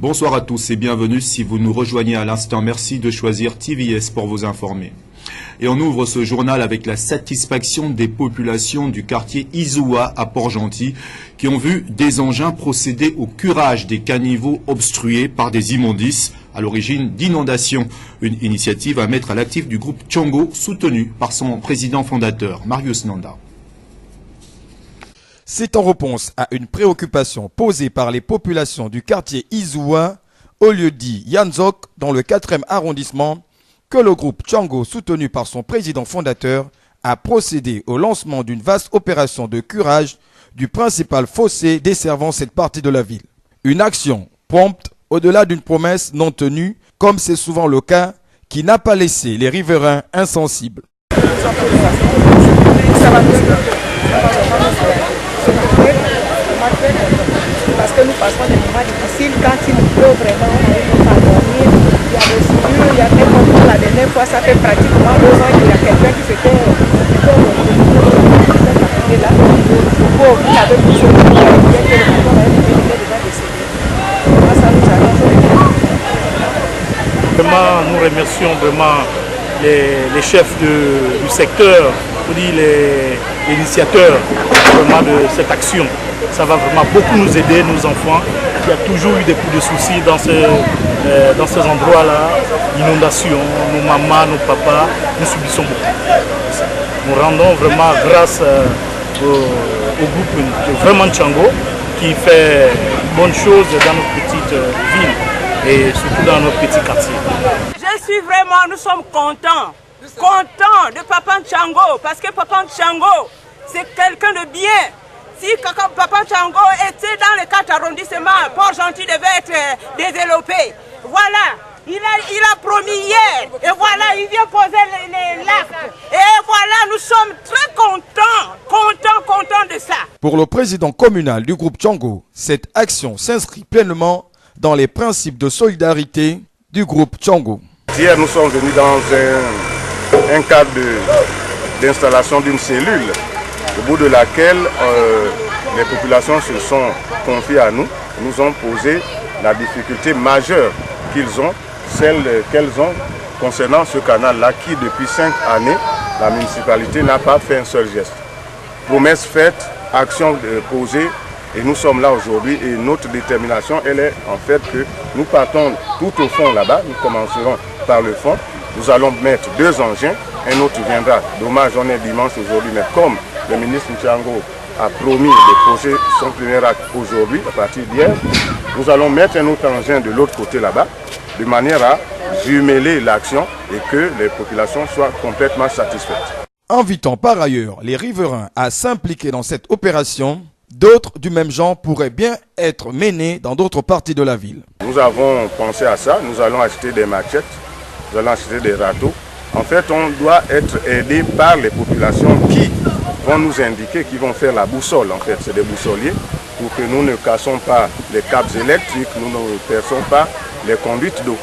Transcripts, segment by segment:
Bonsoir à tous et bienvenue si vous nous rejoignez à l'instant. Merci de choisir TVS pour vous informer. Et on ouvre ce journal avec la satisfaction des populations du quartier Izoua à Port-Gentil qui ont vu des engins procéder au curage des caniveaux obstrués par des immondices à l'origine d'inondations. Une initiative à mettre à l'actif du groupe Tchango soutenu par son président fondateur, Marius Nanda. C'est en réponse à une préoccupation posée par les populations du quartier Izoua, au lieu dit Yanzok, dans le 4e arrondissement, que le groupe Tchango, soutenu par son président fondateur, a procédé au lancement d'une vaste opération de curage du principal fossé desservant cette partie de la ville. Une action prompte, au-delà d'une promesse non tenue, comme c'est souvent le cas, qui n'a pas laissé les riverains insensibles. Parce que nous passons des moments difficiles, quand il pleut vraiment, on n'arrive pas à dormir, il y a des souillures, il y a des moments, la dernière fois, ça fait pratiquement 2 ans qu'il y a quelqu'un qui s'était là, il avait touché le pied, il était déjà décédé. Ça nous annonce. Vraiment, nous remercions vraiment les chefs du secteur, les initiateurs vraiment de cette action. Ça va vraiment beaucoup nous aider, nos enfants. Il y a toujours eu des coups de soucis dans ces endroits-là. Inondations, nos mamans, nos papas, nous subissons beaucoup. Nous rendons vraiment grâce au groupe vraiment Tchango qui fait bonne chose dans notre petite ville et surtout dans notre petit quartier. Nous sommes contents de Papa Tchango parce que Papa Tchango, c'est quelqu'un de bien. Si Papa Tchango était dans le 4 arrondissement, Port-Gentil devait être développé. Voilà, il a promis hier, et voilà, il vient poser l'acte. Et voilà, nous sommes très contents de ça. Pour le président communal du groupe Tchango, cette action s'inscrit pleinement dans les principes de solidarité du groupe Tchango. Hier, nous sommes venus dans un cadre d'installation d'une cellule, au bout de laquelle les populations se sont confiées à nous, nous ont posé la difficulté majeure celle qu'elles ont concernant ce canal-là qui, depuis 5 années, la municipalité n'a pas fait un seul geste. Promesse faite, action posée, et nous sommes là aujourd'hui et notre détermination, elle est en fait que nous partons tout au fond là-bas, nous commencerons par le fond, nous allons mettre 2 engins, un autre viendra. Dommage, on est dimanche aujourd'hui, mais comme le ministre Tchango a promis de poser son premier acte aujourd'hui, à partir d'hier, nous allons mettre un autre engin de l'autre côté là-bas, de manière à jumeler l'action et que les populations soient complètement satisfaites. Invitant par ailleurs les riverains à s'impliquer dans cette opération, d'autres du même genre pourraient bien être menés dans d'autres parties de la ville. Nous avons pensé à ça, nous allons acheter des machettes, nous allons acheter des râteaux. En fait, on doit être aidé par les populations qui vont nous indiquer, qui vont faire la boussole. En fait, c'est des boussoliers pour que nous ne cassons pas les câbles électriques, nous ne perçons pas les conduites d'eau.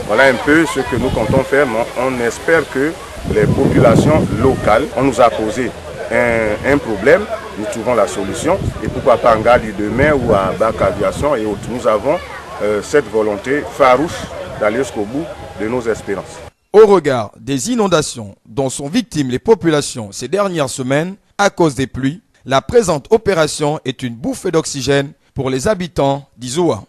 Voilà un peu ce que nous comptons faire. On espère que les populations locales, on nous a posé un problème, nous trouvons la solution. Et pourquoi pas en Gali demain ou à Bac Aviation et autres. Nous avons cette volonté farouche d'aller jusqu'au bout de nos espérances. Au regard des inondations dont sont victimes les populations ces dernières semaines à cause des pluies, la présente opération est une bouffée d'oxygène pour les habitants d'Izoua.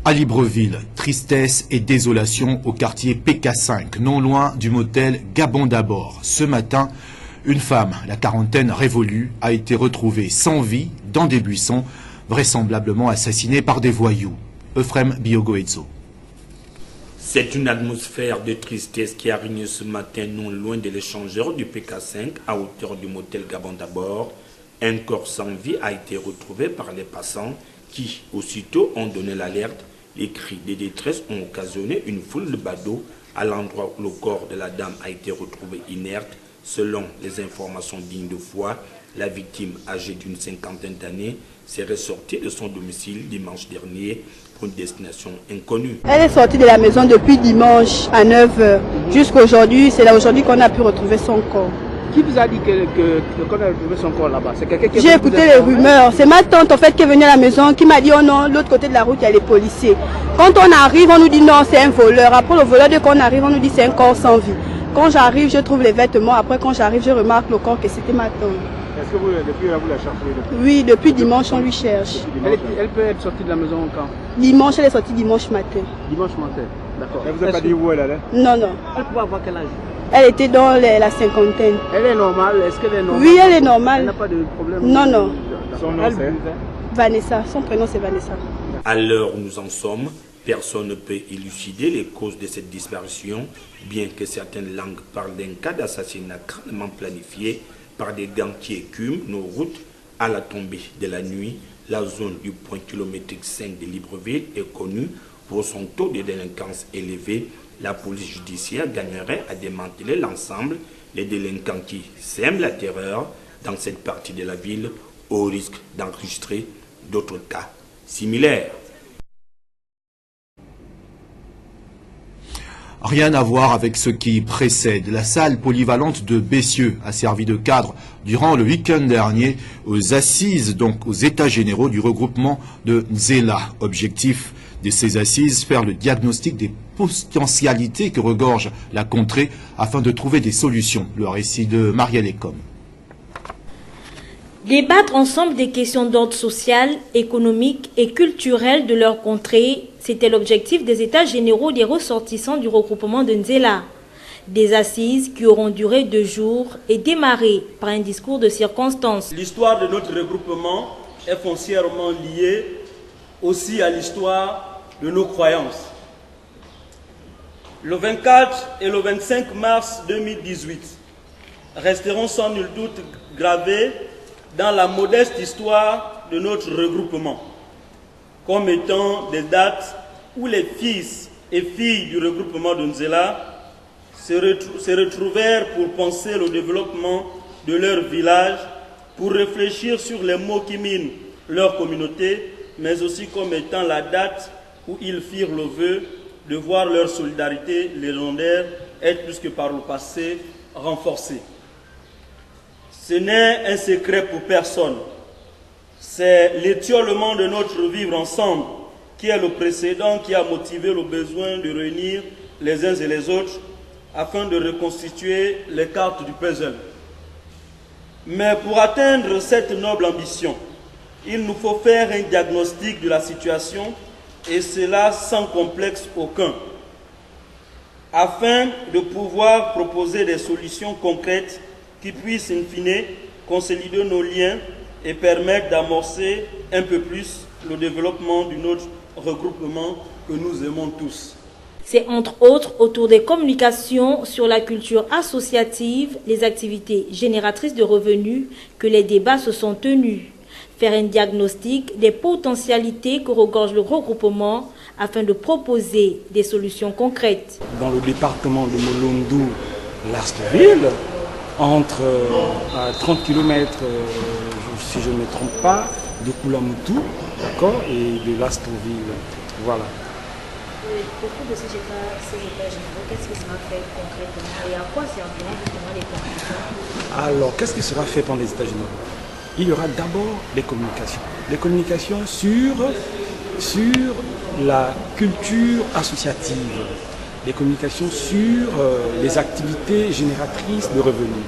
À Libreville, tristesse et désolation au quartier PK5, non loin du motel Gabon d'abord. Ce matin, une femme, la quarantaine révolue, a été retrouvée sans vie dans des buissons, vraisemblablement assassinée par des voyous. Euphrem Biogoetzo. C'est une atmosphère de tristesse qui a régné ce matin non loin de l'échangeur du PK5 à hauteur du motel Gabon d'abord. Un corps sans vie a été retrouvé par les passants qui, aussitôt, ont donné l'alerte. Les cris de détresse ont occasionné une foule de badauds à l'endroit où le corps de la dame a été retrouvé inerte. Selon les informations dignes de foi, la victime, âgée d'une 50aine d'années, serait sortie de son domicile dimanche dernier pour une destination inconnue. Elle est sortie de la maison depuis dimanche à 9 h. Jusqu'à aujourd'hui, c'est là aujourd'hui qu'on a pu retrouver son corps. Qui vous a dit qu'on a retrouvé son corps là-bas? C'est quelqu'un qui J'ai écouté les rumeurs. C'est ma tante en fait qui est venue à la maison qui m'a dit oh non, l'autre côté de la route il y a les policiers. Quand on arrive, on nous dit non, c'est un voleur. Après le voleur, dès qu'on arrive, on nous dit c'est un corps sans vie. Quand j'arrive, je trouve les vêtements. Après quand j'arrive, je remarque le corps que c'était ma tante. Est-ce que depuis vous la cherchez? Oui, depuis dimanche on lui cherche. Elle peut être sortie de la maison quand? Dimanche, elle est sortie dimanche matin. Dimanche matin, d'accord. Elle vous a pas dit où elle allait? Non, non. Elle pouvait avoir quel âge? Elle était dans la cinquantaine. Elle est normale? Est-ce qu'elle est normale? Oui, elle est normale. Elle n'a pas de problème? Non, non. Son nom c'est Vanessa, son prénom c'est Vanessa. À l'heure où nous en sommes, personne ne peut élucider les causes de cette disparition, bien que certaines langues parlent d'un cas d'assassinat crânement planifié par des gangs qui écument nos routes à la tombée de la nuit. La zone du point kilométrique 5 de Libreville est connue pour son taux de délinquance élevé. La police judiciaire gagnerait à démanteler l'ensemble des délinquants qui sèment la terreur dans cette partie de la ville au risque d'enregistrer d'autres cas similaires. Rien à voir avec ce qui précède. La salle polyvalente de Bessieux a servi de cadre durant le week-end dernier aux assises, donc aux états généraux du regroupement de Nzela. Objectif de ces assises, faire le diagnostic des potentialités que regorge la contrée afin de trouver des solutions. Le récit de Marielle Ecom. Débattre ensemble des questions d'ordre social, économique et culturel de leur contrée, c'était l'objectif des états généraux des ressortissants du regroupement de Nzela. Des assises qui auront duré 2 jours et démarré par un discours de circonstance. L'histoire de notre regroupement est foncièrement liée aussi à l'histoire de nos croyances. Le 24 et le 25 mars 2018 resteront sans nul doute gravés dans la modeste histoire de notre regroupement, comme étant des dates où les fils et filles du regroupement de Nzela se retrouvèrent pour penser le développement de leur village, pour réfléchir sur les maux qui minent leur communauté, mais aussi comme étant la date où ils firent le vœu de voir leur solidarité légendaire être plus que par le passé renforcée. Ce n'est un secret pour personne. C'est l'étiolement de notre vivre ensemble qui est le précédent qui a motivé le besoin de réunir les uns et les autres afin de reconstituer les cartes du puzzle. Mais pour atteindre cette noble ambition, il nous faut faire un diagnostic de la situation et cela sans complexe aucun, afin de pouvoir proposer des solutions concrètes qui puissent, in fine, consolider nos liens et permettre d'amorcer un peu plus le développement de notre regroupement que nous aimons tous. C'est entre autres autour des communications sur la culture associative, les activités génératrices de revenus, que les débats se sont tenus. Faire un diagnostic des potentialités que regorge le regroupement afin de proposer des solutions concrètes. Dans le département de Molondou, Lastoville, entre 30 km, si je ne me trompe pas, de Koulamoutou, d'accord, et de Lastoville. Voilà. Au cours de ces états généraux, qu'est-ce qui sera fait concrètement et à quoi serviront justement les conclusions? Alors, qu'est-ce qui sera fait pendant les états généraux? Il y aura d'abord les communications. Les communications sur la culture associative. Les communications sur les activités génératrices de revenus.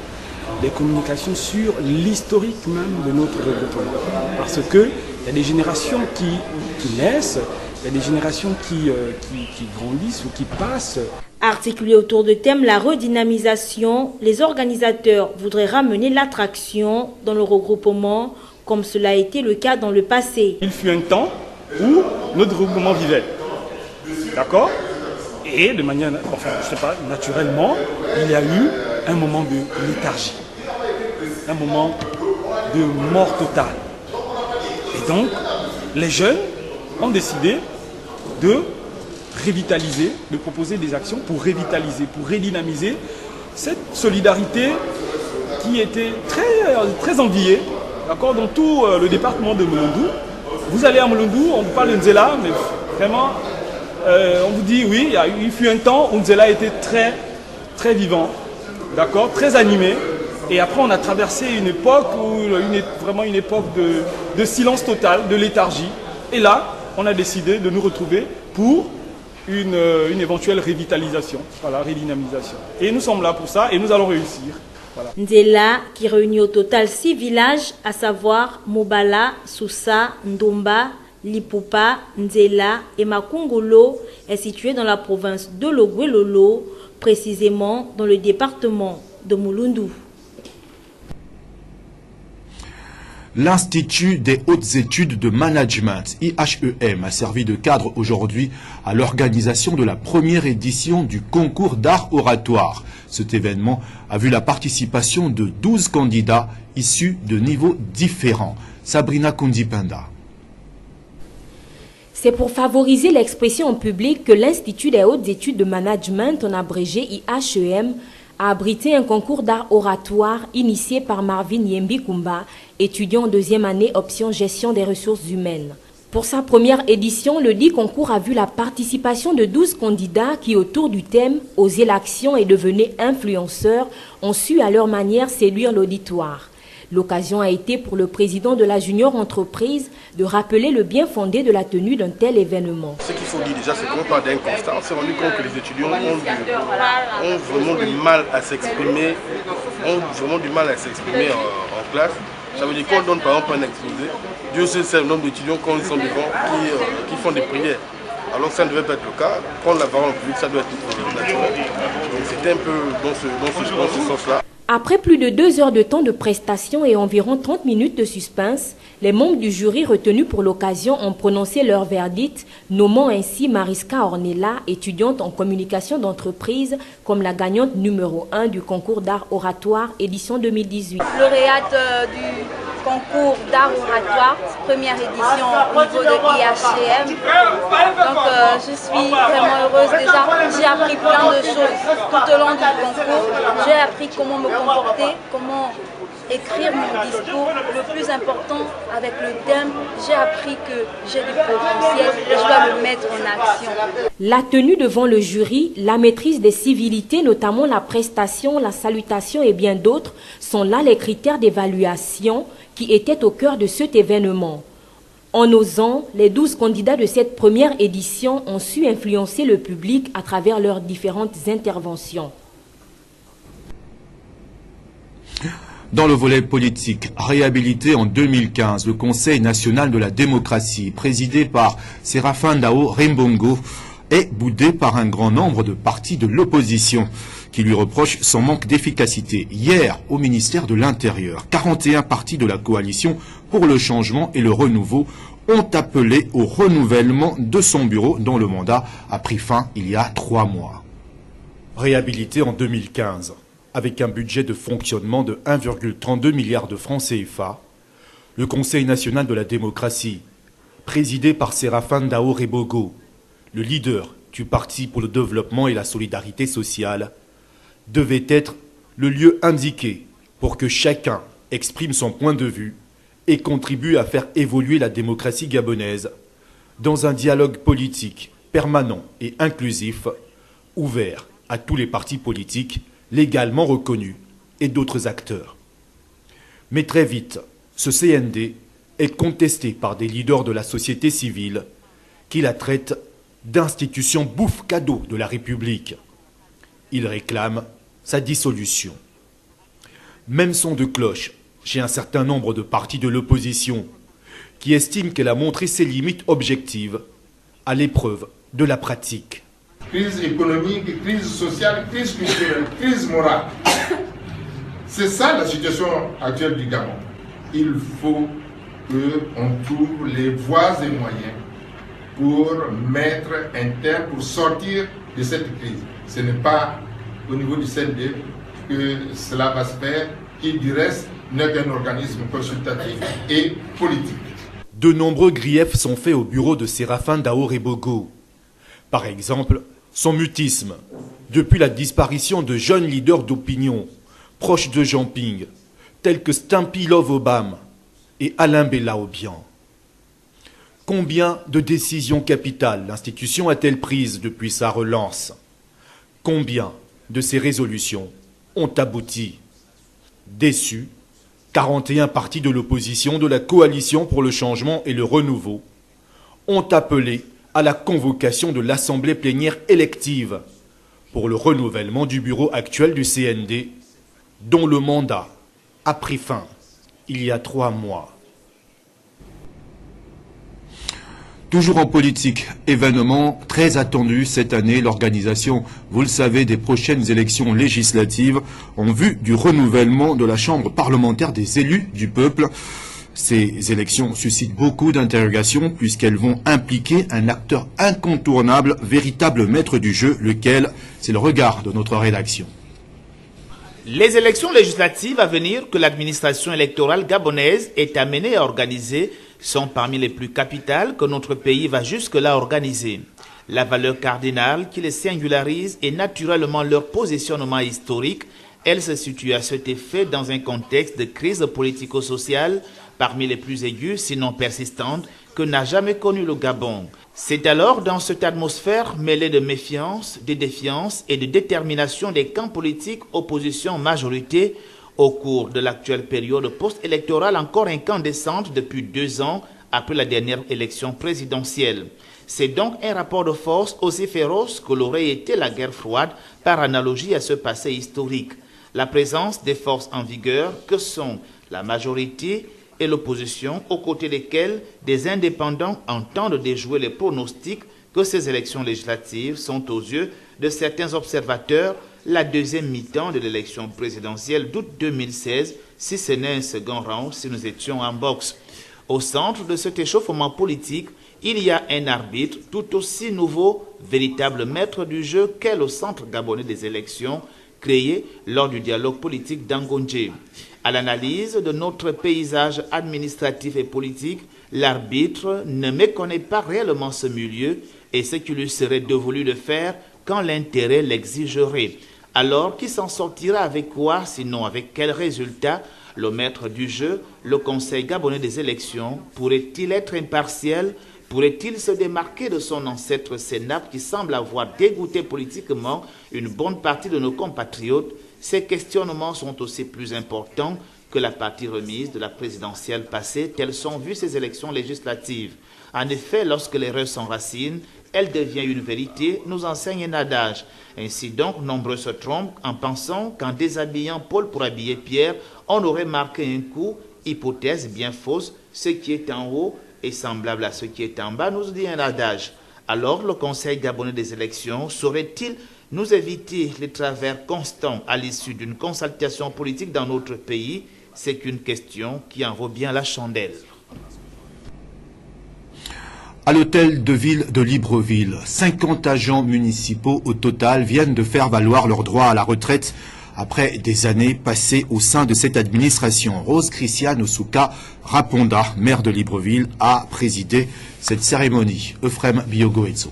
Les communications sur l'historique même de notre regroupement. Parce qu'il y a des générations qui naissent, il y a des générations qui grandissent ou qui passent. Articulé autour de thème la redynamisation, les organisateurs voudraient ramener l'attraction dans le regroupement, comme cela a été le cas dans le passé. Il fut un temps où notre regroupement vivait. D'accord? Et de manière, enfin, je sais pas, naturellement, il y a eu un moment de léthargie, un moment de mort totale. Et donc, les jeunes ont décidé de revitaliser, de proposer des actions pour revitaliser, pour redynamiser cette solidarité qui était très enviée, d'accord, dans tout le département de Molondou. Vous allez à Molondou, on vous parle de Nzela, mais vraiment, on vous dit oui, il fut un temps où Nzela était très vivant, d'accord, très animé, Et après, on a traversé une époque, vraiment une époque de silence total, de léthargie. Et là, on a décidé de nous retrouver pour une éventuelle revitalisation, voilà, redynamisation. Et nous sommes là pour ça et nous allons réussir. Voilà. Ndela, qui réunit au total 6 villages, à savoir Mobala, Sousa, Ndomba, Lipupa, Nzela et Makungolo, est situé dans la province de Logwelolo, précisément dans le département de Mulundu. L'Institut des hautes études de management, IHEM, a servi de cadre aujourd'hui à l'organisation de la première édition du concours d'art oratoire. Cet événement a vu la participation de 12 candidats issus de niveaux différents. Sabrina Kundipenda. C'est pour favoriser l'expression en public que l'Institut des hautes études de management, en abrégé IHEM, a abrité un concours d'art oratoire initié par Marvin Yembi Kumba, étudiant en deuxième année option gestion des ressources humaines. Pour sa première édition, le dit concours a vu la participation de 12 candidats qui, autour du thème « Oser l'action et devenir influenceurs », ont su à leur manière séduire l'auditoire. L'occasion a été pour le président de la junior entreprise de rappeler le bien fondé de la tenue d'un tel événement. Ce qu'il faut dire déjà, c'est qu'on parle d'un constat. On s'est rendu compte que les étudiants ont vraiment du mal à s'exprimer, en classe. Ça veut dire qu'on donne par exemple un exposé. Dieu sait c'est le nombre d'étudiants quand ils sont devant qui font des prières. Alors que ça ne devait pas être le cas. Prendre la parole en public, ça doit être naturel. Donc c'était un peu dans ce sens-là. Après plus de 2 heures de temps de prestation et environ 30 minutes de suspense, les membres du jury retenus pour l'occasion ont prononcé leur verdict, nommant ainsi Mariska Ornella, étudiante en communication d'entreprise, comme la gagnante numéro 1 du concours d'art oratoire édition 2018. Lauréate du concours d'art oratoire, première édition au niveau de IHEM. Donc je suis vraiment heureuse déjà. J'ai appris plein de choses tout au long du concours. J'ai appris comment me comporter, comment écrire mon discours. Le plus important avec le thème, j'ai appris que j'ai du potentiel et je dois le mettre en action. La tenue devant le jury, la maîtrise des civilités, notamment la prestation, la salutation et bien d'autres, sont là les critères d'évaluation qui étaient au cœur de cet événement. En osant, les 12 candidats de cette première édition ont su influencer le public à travers leurs différentes interventions. Dans le volet politique, réhabilité en 2015, le Conseil national de la démocratie, présidé par Séraphin Dao Rembongo, est boudé par un grand nombre de partis de l'opposition qui lui reprochent son manque d'efficacité. Hier, au ministère de l'Intérieur, 41 partis de la coalition pour le changement et le renouveau ont appelé au renouvellement de son bureau dont le mandat a pris fin il y a 3 mois. Réhabilité en 2015. Avec un budget de fonctionnement de 1,32 milliard de francs CFA, le Conseil national de la démocratie, présidé par Séraphin Dao Rebogo, le leader du Parti pour le développement et la solidarité sociale, devait être le lieu indiqué pour que chacun exprime son point de vue et contribue à faire évoluer la démocratie gabonaise dans un dialogue politique permanent et inclusif, ouvert à tous les partis politiques légalement reconnus et d'autres acteurs. Mais très vite, ce CND est contesté par des leaders de la société civile qui la traitent d'institution bouffe-cadeau de la République. Ils réclament sa dissolution. Même son de cloche chez un certain nombre de partis de l'opposition qui estiment qu'elle a montré ses limites objectives à l'épreuve de la pratique. Crise économique, crise sociale, crise culturelle, crise morale. C'est ça la situation actuelle du Gabon. Il faut qu'on trouve les voies et moyens pour mettre un terme, pour sortir de cette crise. Ce n'est pas au niveau du CND que cela va se faire, qui du reste n'est qu'un organisme consultatif et politique. De nombreux griefs sont faits au bureau de Séraphin Dao Rebogo. Par exemple, son mutisme, depuis la disparition de jeunes leaders d'opinion proches de Jean Ping, tels que Stampy Love Obama et Alain Bella-Obian. Combien de décisions capitales l'institution a-t-elle prises depuis sa relance? Combien de ces résolutions ont abouti? Déçus, 41 partis de l'opposition de la coalition pour le changement et le renouveau ont appelé à la convocation de l'assemblée plénière élective pour le renouvellement du bureau actuel du CND, dont le mandat a pris fin il y a 3 mois. Toujours en politique, événement très attendu cette année, l'organisation, vous le savez, des prochaines élections législatives en vue du renouvellement de la Chambre parlementaire des élus du peuple. Ces élections suscitent beaucoup d'interrogations puisqu'elles vont impliquer un acteur incontournable, véritable maître du jeu, lequel, c'est le regard de notre rédaction. Les élections législatives à venir que l'administration électorale gabonaise est amenée à organiser sont parmi les plus capitales que notre pays va jusque-là organiser. La valeur cardinale qui les singularise est naturellement leur positionnement historique. Elle se situe à cet effet dans un contexte de crise politico-sociale parmi les plus aiguës, sinon persistantes, que n'a jamais connu le Gabon. C'est alors dans cette atmosphère mêlée de méfiance, de défiance et de détermination des camps politiques opposition-majorité au cours de l'actuelle période post-électorale encore incandescente depuis 2 ans après la dernière élection présidentielle. C'est donc un rapport de force aussi féroce que l'aurait été la guerre froide par analogie à ce passé historique. La présence des forces en vigueur que sont la majorité et l'opposition, aux côtés desquels des indépendants entendent déjouer les pronostics que ces élections législatives sont aux yeux de certains observateurs la deuxième mi-temps de l'élection présidentielle d'août 2016, si ce n'est un second round si nous étions en boxe. Au centre de cet échauffement politique, il y a un arbitre tout aussi nouveau, véritable maître du jeu qu'est le Centre gabonais des élections, créé lors du dialogue politique d'Angondje. À l'analyse de notre paysage administratif et politique, l'arbitre ne méconnaît pas réellement ce milieu et ce qu'il lui serait dévolu de faire quand l'intérêt l'exigerait. Alors, qui s'en sortira avec quoi, sinon avec quel résultat? Le maître du jeu, le Conseil gabonais des élections, pourrait-il être impartial? Pourrait-il se démarquer de son ancêtre Sénap qui semble avoir dégoûté politiquement une bonne partie de nos compatriotes? Ces questionnements sont aussi plus importants que la partie remise de la présidentielle passée, telles sont vues ces élections législatives. En effet, lorsque l'erreur s'enracine, elle devient une vérité, nous enseigne un adage. Ainsi donc, nombreux se trompent en pensant qu'en déshabillant Paul pour habiller Pierre, on aurait marqué un coup, hypothèse bien fausse, ce qui est en haut est semblable à ce qui est en bas, nous dit un adage. Alors, le Conseil gabonais des élections saurait-il nous éviter les travers constants à l'issue d'une consultation politique dans notre pays? C'est qu'une question qui en vaut bien la chandelle. À l'hôtel de ville de Libreville, 50 agents municipaux au total viennent de faire valoir leur droit à la retraite après des années passées au sein de cette administration. Rose Christiane Osuka Raponda, maire de Libreville, a présidé cette cérémonie. Euphrem Biogoetso.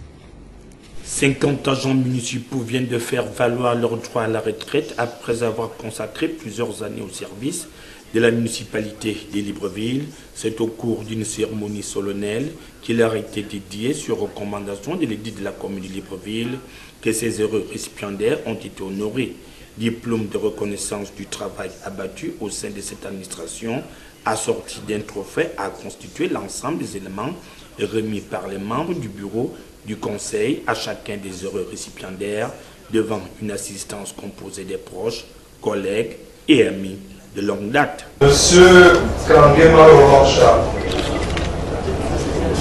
50 agents municipaux viennent de faire valoir leur droit à la retraite après avoir consacré plusieurs années au service de la municipalité de Libreville. C'est au cours d'une cérémonie solennelle qui leur a été dédiée sur recommandation de l'édit de la commune de Libreville que ces heureux récipiendaires ont été honorés. Diplôme de reconnaissance du travail abattu au sein de cette administration, assorti d'un trophée a constitué l'ensemble des éléments remis par les membres du bureau du conseil à chacun des heureux récipiendaires devant une assistance composée des proches, collègues et amis de longue date. Monsieur Kangema Roland Charles,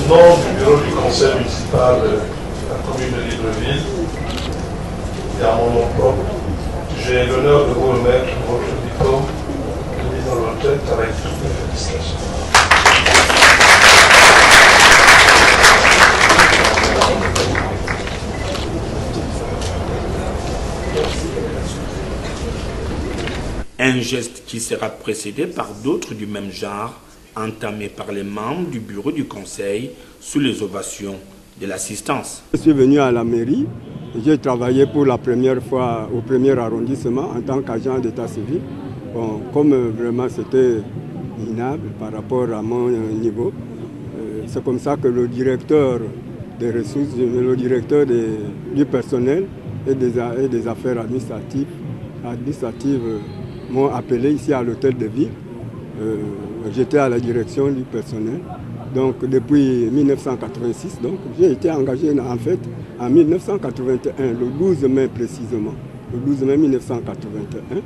nom du bureau du conseil municipal de la commune de Libreville, et à mon nom propre, j'ai l'honneur de vous remettre votre diplôme de mise en retraite avec toutes mes félicitations. Un geste qui sera précédé par d'autres du même genre, entamé par les membres du bureau du conseil sous les ovations de l'assistance. Je suis venu à la mairie, j'ai travaillé pour la première fois au premier arrondissement en tant qu'agent d'état civil. Bon, comme vraiment c'était minable par rapport à mon niveau, c'est comme ça que le directeur des ressources, le directeur du personnel et des affaires administratives m'ont appelé ici à l'hôtel de ville. J'étais à la direction du personnel. Donc depuis 1986, donc j'ai été engagé en fait en 1981, le 12 mai précisément. Le 12 mai 1981,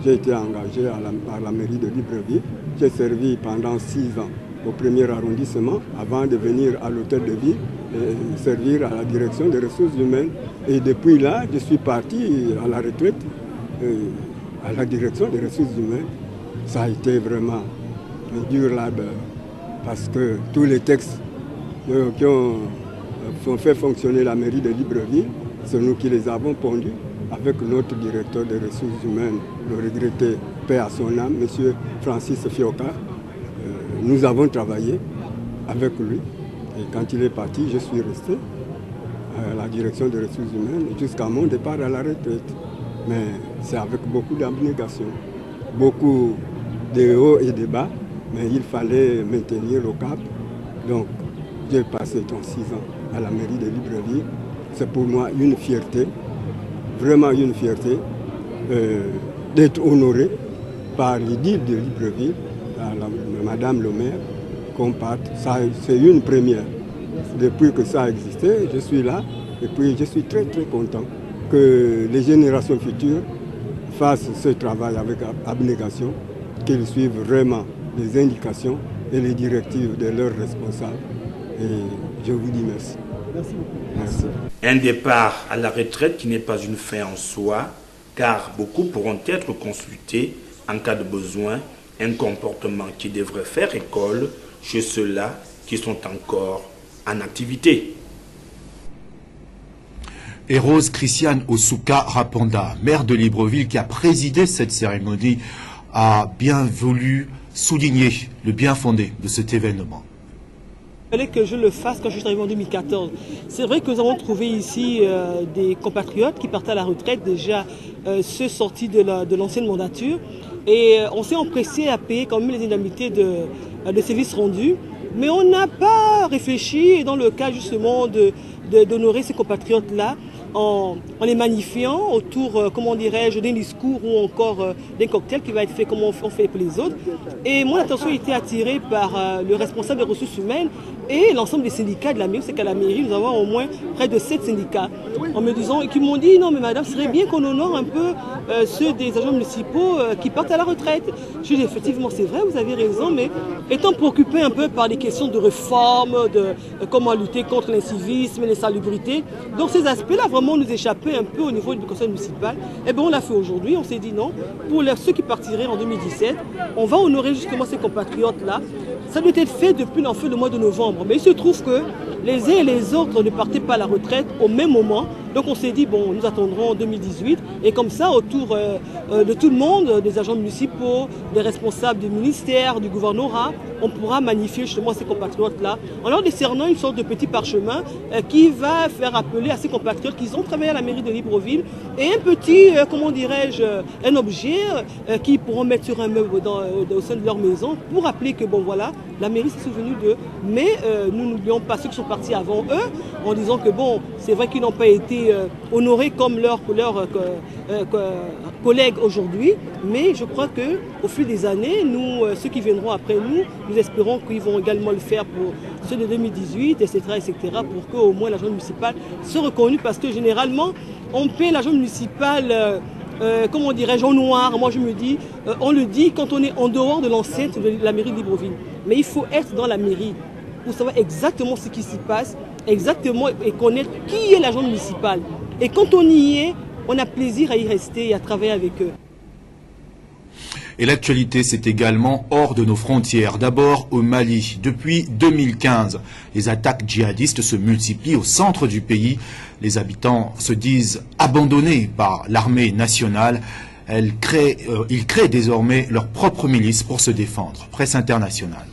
j'ai été engagé par la mairie de Libreville. J'ai servi pendant 6 ans au premier arrondissement avant de venir à l'hôtel de ville et servir à la direction des ressources humaines. Et depuis là, je suis parti à la retraite à la direction des ressources humaines. Ça a été vraiment un dur labeur parce que tous les textes qui ont fait fonctionner la mairie de Libreville, c'est nous qui les avons pondus avec notre directeur des ressources humaines, le regretté paix à son âme, M. Francis Fioka. Nous avons travaillé avec lui et quand il est parti, je suis resté à la direction des ressources humaines jusqu'à mon départ à la retraite. Mais c'est avec beaucoup d'abnégation, beaucoup de hauts et de bas, mais il fallait maintenir le cap. Donc j'ai passé 6 ans à la mairie de Libreville. C'est pour moi une fierté, vraiment une fierté, d'être honoré par l'édile de Libreville, Madame le maire, qu'on parte. C'est une première. Depuis que ça a existé, je suis là et puis je suis très très content que les générations futures fassent ce travail avec abnégation, qu'ils suivent vraiment les indications et les directives de leurs responsables. Et je vous dis merci. Merci beaucoup. Merci. Un départ à la retraite qui n'est pas une fin en soi, car beaucoup pourront être consultés en cas de besoin, un comportement qui devrait faire école chez ceux-là qui sont encore en activité. Et Rose Christiane Osuka Rapanda, maire de Libreville, qui a présidé cette cérémonie, a bien voulu souligner le bien fondé de cet événement. Il fallait que je le fasse quand je suis arrivé en 2014. C'est vrai que nous avons trouvé ici des compatriotes qui partaient à la retraite, déjà ceux sortis de l'ancienne mandature. Et on s'est empressé à payer quand même les indemnités de services rendus. Mais on n'a pas réfléchi dans le cas justement d'honorer ces compatriotes-là en les magnifiant autour, comment dirais-je, d'un discours ou encore d'un cocktail qui va être fait comme on fait pour les autres. Et mon attention a été attirée par le responsable des ressources humaines et l'ensemble des syndicats de la mairie. C'est qu'à la mairie, nous avons au moins près de 7 syndicats en me disant, et qui m'ont dit, non mais madame, ce serait bien qu'on honore un peu ceux des agents municipaux qui partent à la retraite. Je dis, effectivement, c'est vrai, vous avez raison, mais étant préoccupé un peu par des questions de réforme, de comment lutter contre l'incivisme et l'insalubrité, donc ces aspects-là vraiment nous échappaient un peu au niveau du conseil municipal. Et bien on l'a fait aujourd'hui, on s'est dit non, pour ceux qui partiraient en 2017, on va honorer justement ces compatriotes-là. Ça doit être fait depuis le mois de novembre, mais il se trouve que les uns et les autres ne partaient pas à la retraite au même moment. Donc on s'est dit, bon, nous attendrons en 2018. Et comme ça, autour de tout le monde, des agents municipaux, des responsables du ministère, du gouvernorat, on pourra magnifier justement ces compatriotes-là en leur décernant une sorte de petit parchemin qui va faire appeler à ces compatriotes qui ont travaillé à la mairie de Libreville et un petit, comment dirais-je, un objet qu'ils pourront mettre sur un meuble au sein de leur maison pour rappeler que, bon voilà, la mairie s'est souvenue d'eux. Mais nous n'oublions pas ceux qui sont partis avant eux en disant que, bon, c'est vrai qu'ils n'ont pas été honorés comme leurs collègues aujourd'hui, mais je crois qu'au fil des années, nous, ceux qui viendront après nous, nous espérons qu'ils vont également le faire pour ceux de 2018, etc., pour qu'au moins l'agent municipal soit reconnu, parce que généralement, on paie l'agent municipal, comment dirais-je, en noir. Moi, je me dis, on le dit quand on est en dehors de l'enceinte de la mairie de Libreville. Mais il faut être dans la mairie pour savoir exactement ce qui s'y passe, exactement, et connaître qui est l'agent municipal. Et quand on y est, on a plaisir à y rester et à travailler avec eux. Et l'actualité, c'est également hors de nos frontières. D'abord au Mali. Depuis 2015, les attaques djihadistes se multiplient au centre du pays. Les habitants se disent abandonnés par l'armée nationale. Ils créent désormais leur propre milice pour se défendre. Presse internationale.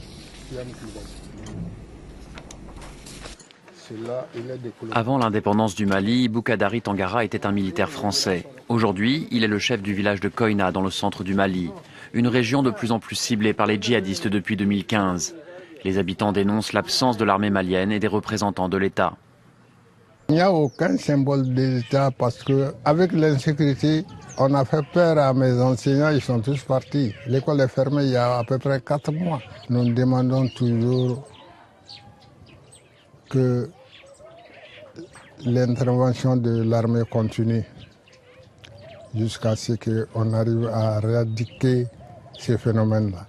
Avant l'indépendance du Mali, Boukadari Tangara était un militaire français. Aujourd'hui, il est le chef du village de Koina dans le centre du Mali, une région de plus en plus ciblée par les djihadistes depuis 2015. Les habitants dénoncent l'absence de l'armée malienne et des représentants de l'État. Il n'y a aucun symbole de l'État parce qu'avec l'insécurité, On a fait peur à mes enseignants, ils sont tous partis. L'école est fermée il y a à peu près 4 mois. Nous demandons toujours que l'intervention de l'armée continue jusqu'à ce qu'on arrive à éradiquer ces phénomènes-là.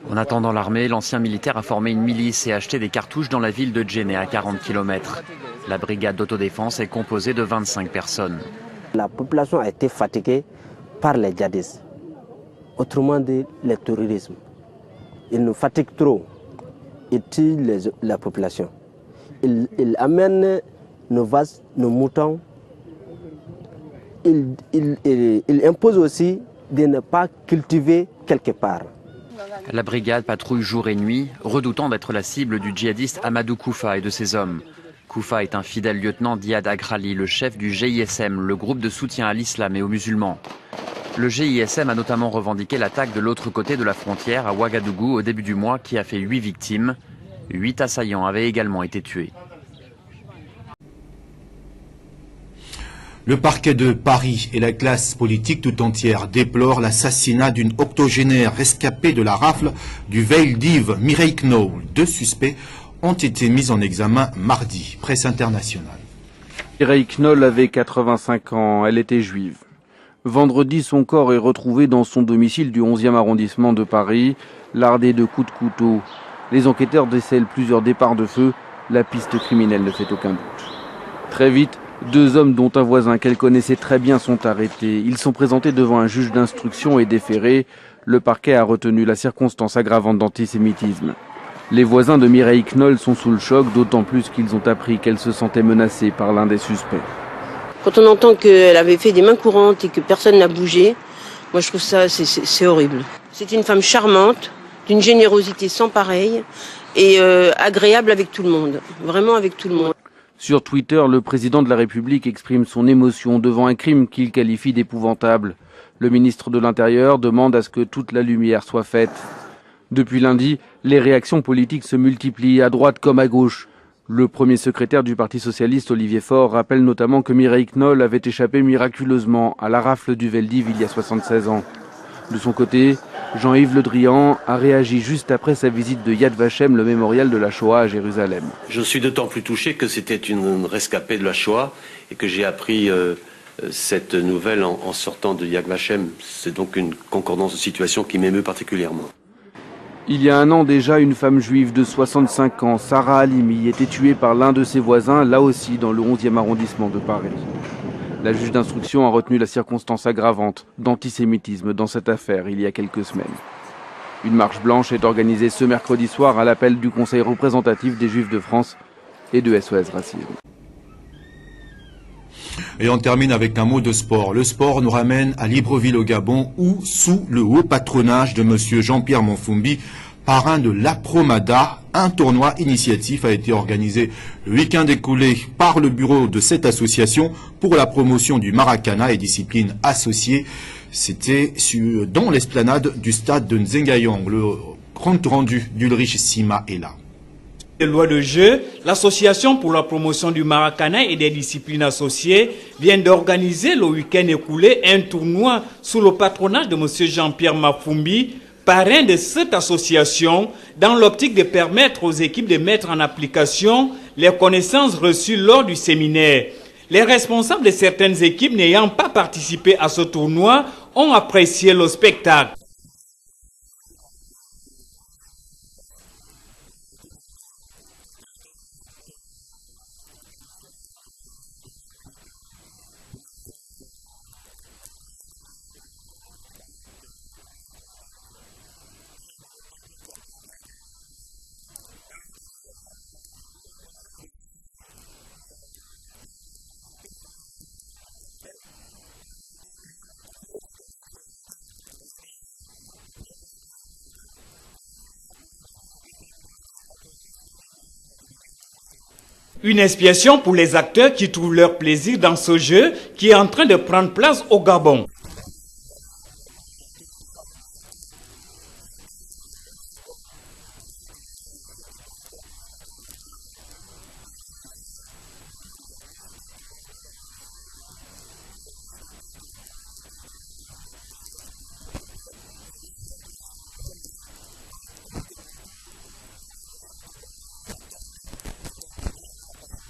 En attendant l'armée, l'ancien militaire a formé une milice et acheté des cartouches dans la ville de Djenné, à 40 km. La brigade d'autodéfense est composée de 25 personnes. La population a été fatiguée par les djihadistes, autrement dit le terrorisme. Ils nous fatiguent trop, ils tuent la population. Ils amènent nos vaches, nos moutons. Ils imposent aussi de ne pas cultiver quelque part. La brigade patrouille jour et nuit, redoutant d'être la cible du djihadiste Amadou Koufa et de ses hommes. Koufa est un fidèle lieutenant d'Iyad Agrali, le chef du GISM, le groupe de soutien à l'islam et aux musulmans. Le GISM a notamment revendiqué l'attaque de l'autre côté de la frontière à Ouagadougou au début du mois qui a fait 8 victimes. 8 assaillants avaient également été tués. Le parquet de Paris et la classe politique tout entière déplorent l'assassinat d'une octogénaire rescapée de la rafle du Veldiv, Mireille Knoll. 2 suspects ont été mis en examen mardi. Presse internationale. Mireille Knoll avait 85 ans, elle était juive. Vendredi, son corps est retrouvé dans son domicile du 11e arrondissement de Paris, lardé de coups de couteau. Les enquêteurs décèlent plusieurs départs de feu, la piste criminelle ne fait aucun doute. Très vite, 2 hommes dont un voisin qu'elle connaissait très bien sont arrêtés. Ils sont présentés devant un juge d'instruction et déférés. Le parquet a retenu la circonstance aggravante d'antisémitisme. Les voisins de Mireille Knoll sont sous le choc, d'autant plus qu'ils ont appris qu'elle se sentait menacée par l'un des suspects. Quand on entend qu'elle avait fait des mains courantes et que personne n'a bougé, moi je trouve ça c'est horrible. C'est une femme charmante, d'une générosité sans pareille et agréable avec tout le monde, vraiment avec tout le monde. Sur Twitter, le président de la République exprime son émotion devant un crime qu'il qualifie d'épouvantable. Le ministre de l'Intérieur demande à ce que toute la lumière soit faite. Depuis lundi, les réactions politiques se multiplient à droite comme à gauche. Le premier secrétaire du Parti socialiste, Olivier Faure, rappelle notamment que Mireille Knoll avait échappé miraculeusement à la rafle du Veldiv il y a 76 ans. De son côté, Jean-Yves Le Drian a réagi juste après sa visite de Yad Vashem, le mémorial de la Shoah à Jérusalem. Je suis d'autant plus touché que c'était une rescapée de la Shoah et que j'ai appris cette nouvelle en sortant de Yad Vashem. C'est donc une concordance de situation qui m'émeut particulièrement. Il y a un an déjà, une femme juive de 65 ans, Sarah Halimi, était tuée par l'un de ses voisins, là aussi dans le 11e arrondissement de Paris. La juge d'instruction a retenu la circonstance aggravante d'antisémitisme dans cette affaire il y a quelques semaines. Une marche blanche est organisée ce mercredi soir à l'appel du Conseil représentatif des Juifs de France et de SOS Racisme. Et on termine avec un mot de sport. Le sport nous ramène à Libreville au Gabon où, sous le haut patronage de M. Jean-Pierre Monfumbi, parrain de l'Apromada, un tournoi initiatif a été organisé le week-end écoulé par le bureau de cette association pour la promotion du Maracana et disciplines associées. C'était dans l'esplanade du stade de Nzengayong. Le compte rendu d'Ulrich Sima est là. De loi de jeu, l'association pour la promotion du Maracana et des disciplines associées vient d'organiser le week-end écoulé un tournoi sous le patronage de M. Jean-Pierre Monfumbi, parrain de cette association, dans l'optique de permettre aux équipes de mettre en application les connaissances reçues lors du séminaire. Les responsables de certaines équipes n'ayant pas participé à ce tournoi ont apprécié le spectacle. Une expiation pour les acteurs qui trouvent leur plaisir dans ce jeu qui est en train de prendre place au Gabon.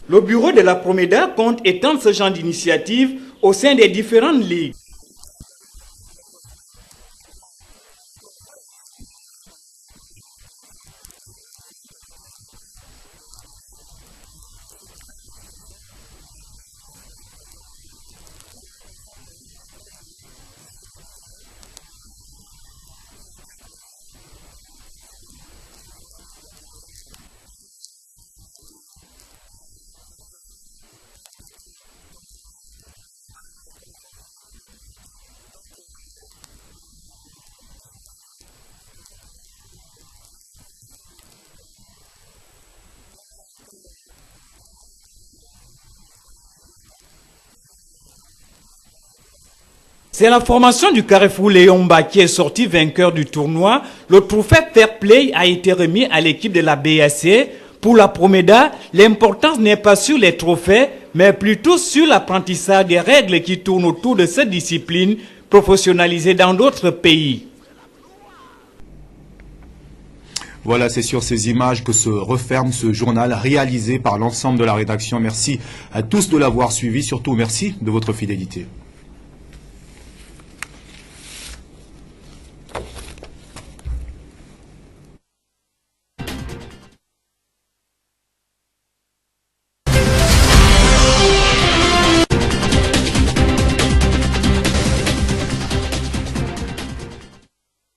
Le bureau de la Promeda compte étendre ce genre d'initiative au sein des différentes ligues. C'est la formation du Carrefour Léomba qui est sorti vainqueur du tournoi. Le trophée Fair Play a été remis à l'équipe de la BAC. Pour la Promeda, l'importance n'est pas sur les trophées, mais plutôt sur l'apprentissage des règles qui tournent autour de cette discipline professionnalisée dans d'autres pays. Voilà, c'est sur ces images que se referme ce journal réalisé par l'ensemble de la rédaction. Merci à tous de l'avoir suivi, surtout merci de votre fidélité.